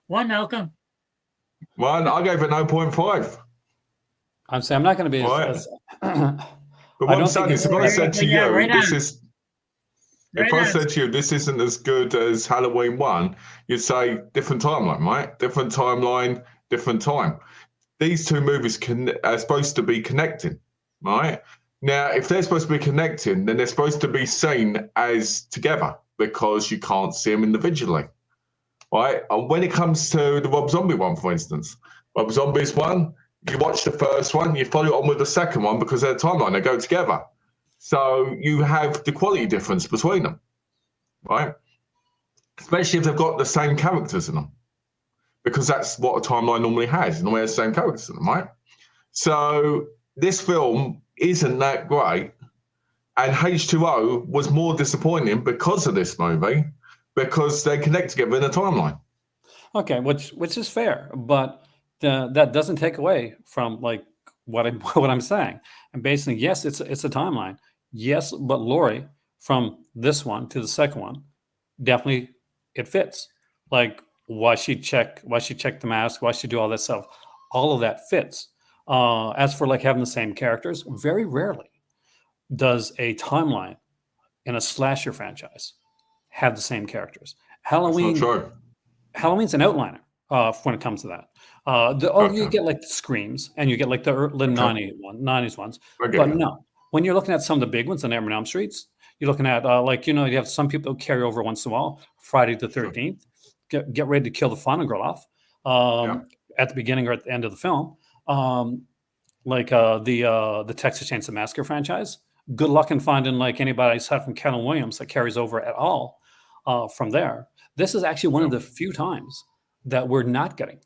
One Malcolm. One. I gave it 0.5. I'm saying I'm not going to be. Right. But what I'm saying is, if I said to you, if I said to you, this isn't as good as Halloween 1, you'd say different timeline, right? Different timeline, different time. These two movies are supposed to be connecting, right? Now, if they're supposed to be connecting, then they're supposed to be seen as together because you can't see them individually, right? And when it comes to the Rob Zombie one, for instance, Rob Zombie's one, you watch the first one, you follow it on with the second one because they're a timeline, they go together. So you have the quality difference between them, right? Especially if they've got the same characters in them, because that's what a timeline normally has. It normally has the same characters in them, right? So this film isn't that great, and H2O was more disappointing because of this movie, because they connect together in a timeline. Okay, which is fair, but that doesn't take away from what I'm saying. And basically, yes, it's a timeline. Yes, but Laurie, from this one to the second one, definitely it fits. Like why she check the mask, why she do all that stuff, all of that fits. As for having the same characters, very rarely does a timeline in a slasher franchise have the same characters. Halloween's an outliner when it comes to that. You get the Screams and you get the 90s ones, but no. When you're looking at some of the big ones on Nightmare on Elm Streets, you're looking at you have some people who carry over once in a while. Friday the 13th, get ready to kill the final girl off at the beginning or at the end of the film. The Texas Chainsaw Massacre franchise. Good luck in finding anybody aside from Kellen Williams that carries over at all from there. This is actually one of the few times that we're not getting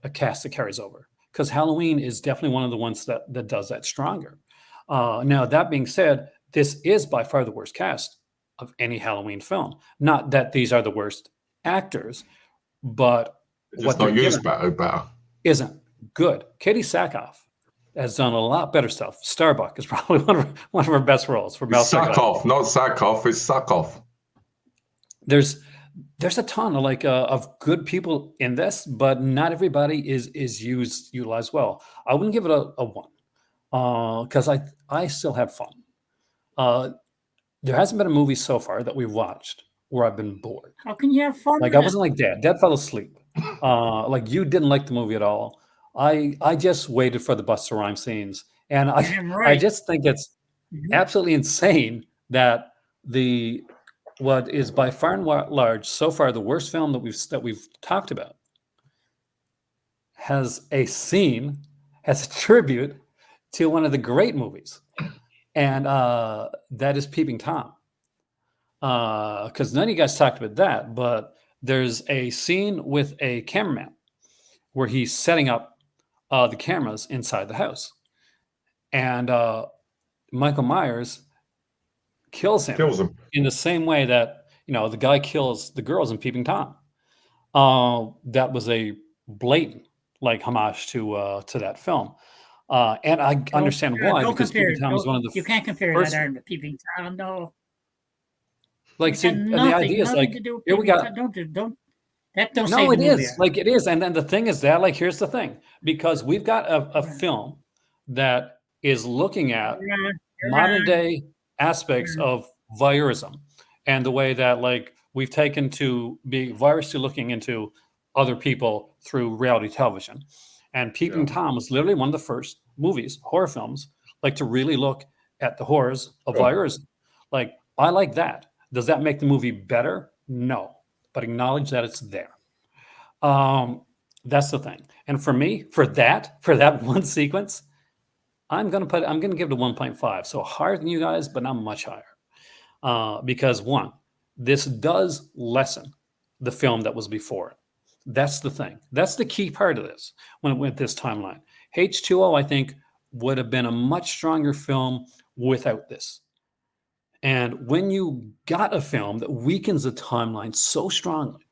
a cast that carries over, because Halloween is definitely one of the ones that does that stronger. Now, that being said, this is by far the worst cast of any Halloween film. Not that these are the worst actors, but It's what just they're not used given better. isn't good. Katie Sackhoff has done a lot better stuff. Starbuck is probably one of her best roles for Mel It's suck Suck. off, not sack off. It's suck off. There's a ton of good people in this, but not everybody is utilized well. I wouldn't give it a one because I still had fun. There hasn't been a movie so far that we've watched where I've been bored. How can you have fun Like with I it? wasn't like Dad. Dad fell asleep. Like you didn't like the movie at all. I just waited for the Busta Rhymes scenes, and Damn I right. just think it's Mhm. absolutely insane that what is by far and large so far the worst film that we've talked about has a tribute to one of the great movies, and that is Peeping Tom. Because none of you guys talked about that, but there's a scene with a cameraman where he's setting up the cameras inside the house, and Michael Myers kills him Kills them. in the same way that the guy kills the girls in Peeping Tom. That was a blatant like homage to that film, and I understand why, Don't because compare Peeping it. Tom is one of the You can't compare first. that Iron with Peeping Tom. No, Like, it see, had and the idea is nothing like to do with here we Peeping got. Tom. Don't No, save the it movie. is like it is, and then the thing is that like here's the thing, because we've got a film that is looking at modern day aspects of voyeurism and the way that like we've taken to be virus to looking into other people through reality television. And Peeping Yeah. Tom was literally one of the first movies, horror films, like to really look at the horrors of Sure. voyeurism. Like I like that. Does that make the movie better? No, but acknowledge that it's there. That's the thing. And for me, for that one sequence, I'm gonna give it a 1.5. So higher than you guys, but not much higher. Because one, this does lessen the film that was before it. That's the thing. That's the key part of this when with this timeline. H2O, I think, would have been a much stronger film without this. And when you got a film that weakens the timeline so strongly,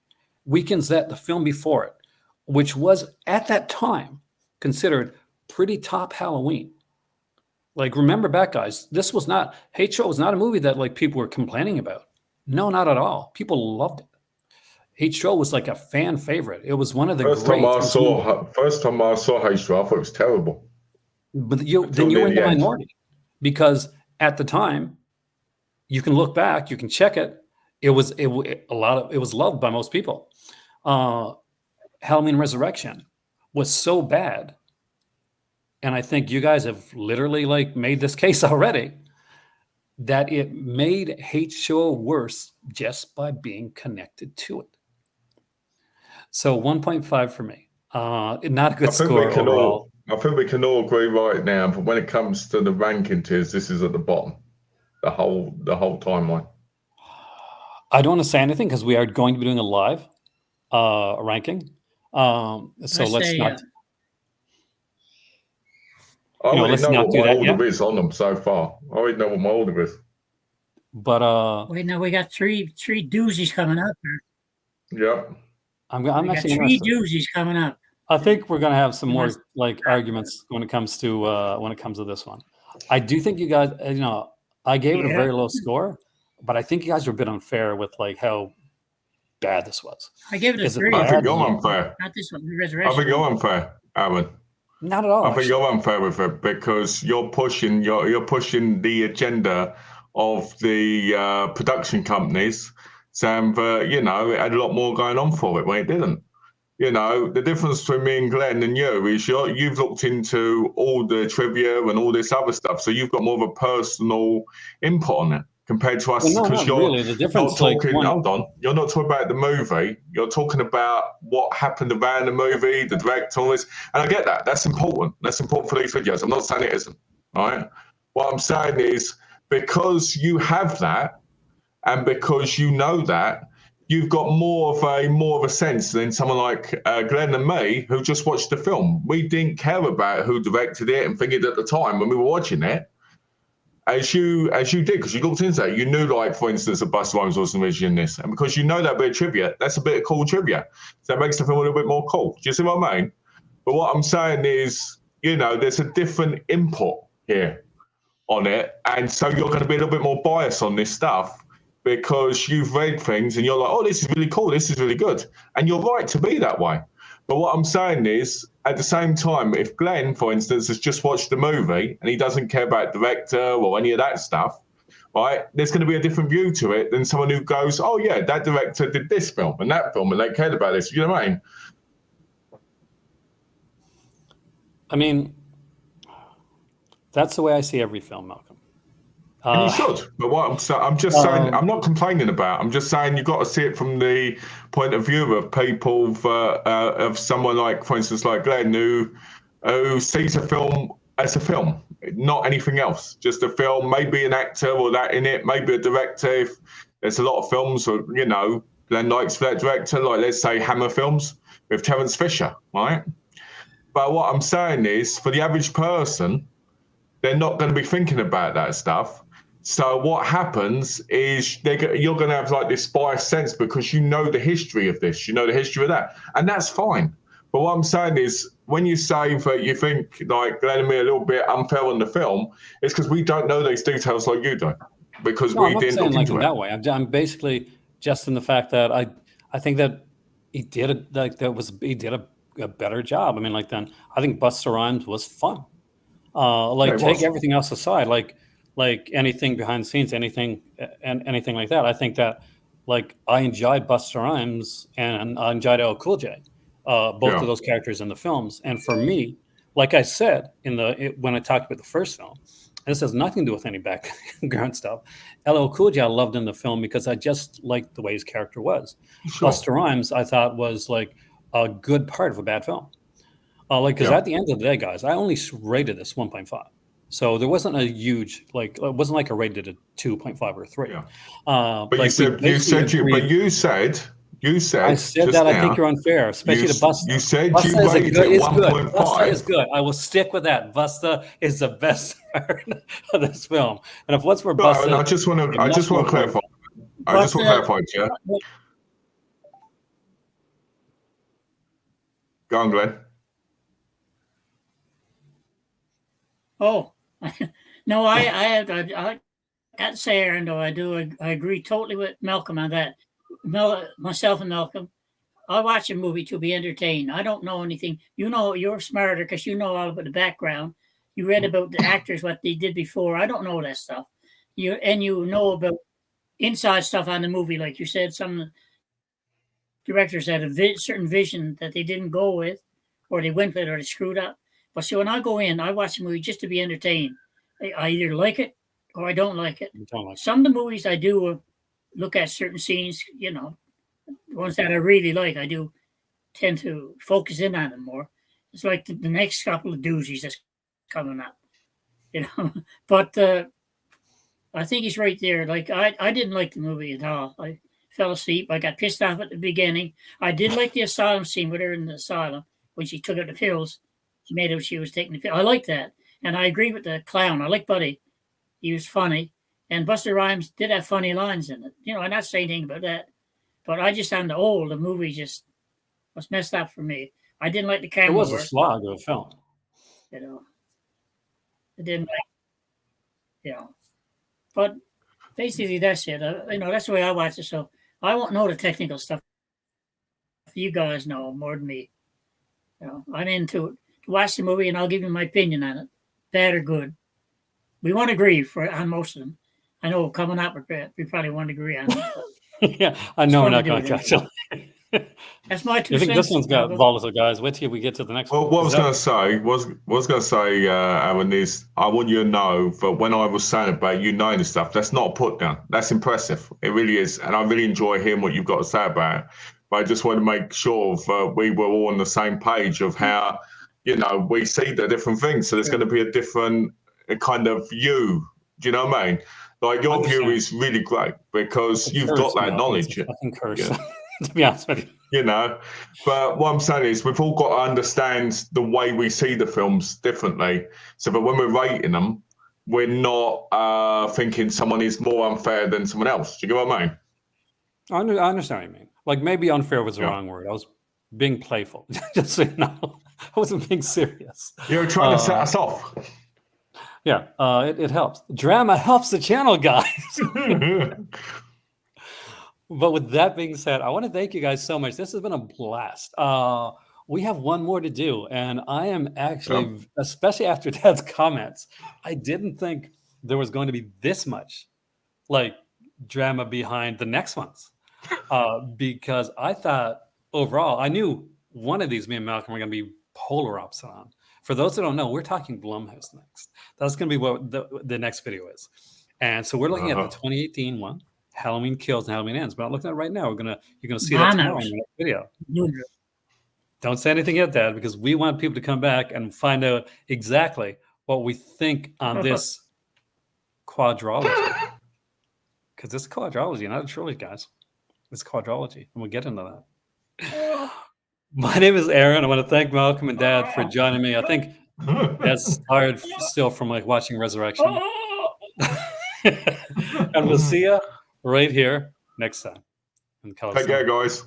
weakens that the film before it, which was at that time considered pretty top Halloween. Like, remember back, guys, this was not, Hate Show was not a movie that like people were complaining about. No, not at all. People loved it. Hate Show was like a fan favorite. It was one of the First time I greats. saw H2O, I thought it was terrible. But then Until you were in the the end. minority because at the time, you can look back, you can check it. It was loved by most people. Halloween Resurrection was so bad, and I think you guys have literally like made this case already, that it made Hate Show worse just by being connected to it. So 1.5 for me. Not a good score overall. I think we can all agree right now, but when it comes to the ranking tiers, this is at the bottom. The whole timeline. I don't want to say anything because we are going to be doing a live ranking. So let's not. I already let's know not what do my that order yet. is on them so far. I already know what my order is. But Wait, now we got three doozies coming up. Yep. I'm We got actually three interested. doozies coming up. I think we're going to have some more Yes. like arguments when it comes to this one. I do think you guys, I gave it a Yeah. very low score, but I think you guys were a bit unfair with like how bad this was. I gave it a Is it 3. I think bad? you're unfair. Not this one, the I Resurrection. think you're unfair, Aaron. Not at all. I think actually. you're unfair with it because you're pushing the agenda of the production companies, saying that it had a lot more going on for it when it didn't. The difference between me and Glenn and you is you've looked into all the trivia and all this other stuff, so you've got more of a personal input on it compared to us. Well, no, Because not really. The difference, not like, talking. Hold on, you're not talking about the movie. You're talking about what happened around the movie, the director, all this. And I get that. That's important. That's important for these videos. I'm not saying it isn't. All right. What I'm saying is because you have that, and because you know that, you've got more of a sense than someone like Glenn and me who just watched the film. We didn't care about who directed it and think it at the time when we were watching it. as you did, because you looked into that, you knew, like, for instance, that Busta Rhymes wasn't originally in this. And because you know that bit of trivia, that's a bit of cool trivia. So that makes the film a little bit more cool. Do you see what I mean? But what I'm saying is, there's a different input here on it. And so you're going to be a little bit more biased on this stuff because you've read things and you're like, oh, this is really cool. This is really good. And you're right to be that way. But what I'm saying is, at the same time, if Glenn, for instance, has just watched the movie and he doesn't care about director or any of that stuff, right, there's going to be a different view to it than someone who goes, oh, yeah, that director did this film and that film and they cared about this. You know what I mean? I mean, that's the way I see every film, Malcolm. And you should. But I'm just saying, I'm not complaining about. I'm just saying you've got to see it from the point of view of people, of someone like, for instance, like Glenn, who sees a film as a film, not anything else. Just a film, maybe an actor or that in it, maybe a director. If there's a lot of films, or, Glenn likes that director, like, let's say, Hammer films with Terence Fisher, right? But what I'm saying is, for the average person, they're not going to be thinking about that stuff. So what happens is you're going to have, like, this biased sense because you know the history of this, you know the history of that, and that's fine. But what I'm saying is, when you say that you think, like, Glenn and me a little bit unfair on the film, it's because we don't know those details like you do, because we didn't look into it that way. I'm basically just in the fact that I think that he did a better job. I mean, like, then I think Busta Rhymes was fun. Take everything else aside, like anything behind the scenes, anything like that. I think that, like, I enjoyed Busta Rhymes and I enjoyed LL Cool J, both of those characters in the films. And for me, like I said when I talked about the first film, and this has nothing to do with any background stuff, LL Cool J I loved in the film because I just liked the way his character was. Sure. Busta Rhymes I thought was like a good part of a bad film. Because at the end of the day, guys, I only rated this 1.5. So there wasn't a huge, it wasn't like I rated a 2.5 or 3. Yeah. But you said I said that I think you're unfair, especially to Busta. You said Busta you rated it 1.5. Busta is good. I will stick with that. Busta is the best part of this film. And if what's for Busta, I just want to clarify. I just want to clarify, yeah. Go on, Glenn. Oh, no, I can't say, Aaron, though, I agree totally with Malcolm on that. Myself and Malcolm, I watch a movie to be entertained. I don't know anything. You're smarter because you know all about the background. You read about the actors, what they did before. I don't know that stuff. You know about inside stuff on the movie, like you said. Some directors had a certain vision that they didn't go with, or they went with, or they screwed up. But see, when I go in, I watch a movie just to be entertained. I either like it or I don't like it. Some of the movies I do look at certain scenes, ones that I really like, I do tend to focus in on them more. It's like the next couple of doozies that's coming up, But I think he's right there. Like, I didn't like the movie at all. I fell asleep. I got pissed off at the beginning. I did like the asylum scene with her in the asylum when she took out the pills. She made out she was taking the pill. I like that. And I agree with the clown. I like Buddy. He was funny. And Busta Rhymes did have funny lines in it. I'm not saying anything about that. But I just, on the movie just was messed up for me. I didn't like the camera work. It was a slog of a film. I didn't like, But basically that's it. That's the way I watch it. So I won't know the technical stuff. You guys know more than me. I'm into it. Watch the movie and I'll give you my opinion on it, bad or good. We won't agree on most of them. I know coming up, we probably won't agree on it. Yeah, I know we're not going to catch up. That's my 2 cents. I think this one's got volatile, guys. Wait till we get to the next one. What I was going to say, Aaron, is I want you to know that when I was saying about you knowing this stuff, that's not a put down. That's impressive. It really is. And I really enjoy hearing what you've got to say about it. But I just want to make sure that we were all on the same page of how, we see the different things. So there's going to be a different kind of view. Do you know what I mean? Like, your view is really great because you've got that knowledge. Fucking curse, to be honest with you. But what I'm saying is we've all got to understand the way we see the films differently. So that when we're rating them, we're not thinking someone is more unfair than someone else. Do you get what I mean? I understand what you mean. Like maybe unfair was the Yeah. wrong word. I was being playful. Just so you know, I wasn't being serious. You're trying to set us off. Yeah, it helps. Drama helps the channel, guys. But with that being said, I want to thank you guys so much. This has been a blast. We have one more to do, and I am actually, especially after Dad's comments, I didn't think there was going to be this much like drama behind the next ones, because I thought overall, I knew one of these, me and Malcolm, were going to be polar opposite on. For those that don't know, we're talking Blumhouse next. That's going to be what the next video is. And so we're looking at the 2018 one, Halloween Kills and Halloween Ends. But I'm looking at it right now. You're gonna see that tomorrow in the next video. Don't say anything yet, Dad, because we want people to come back and find out exactly what we think on this quadrology. Because it's quadrology, not a trilogy, guys. It's quadrology, and we'll get into that. My name is Aaron. I want to thank Malcolm and Dad for joining me. I think Dad's tired still from like watching Resurrection. And we'll see you right here next time. Take care, guys.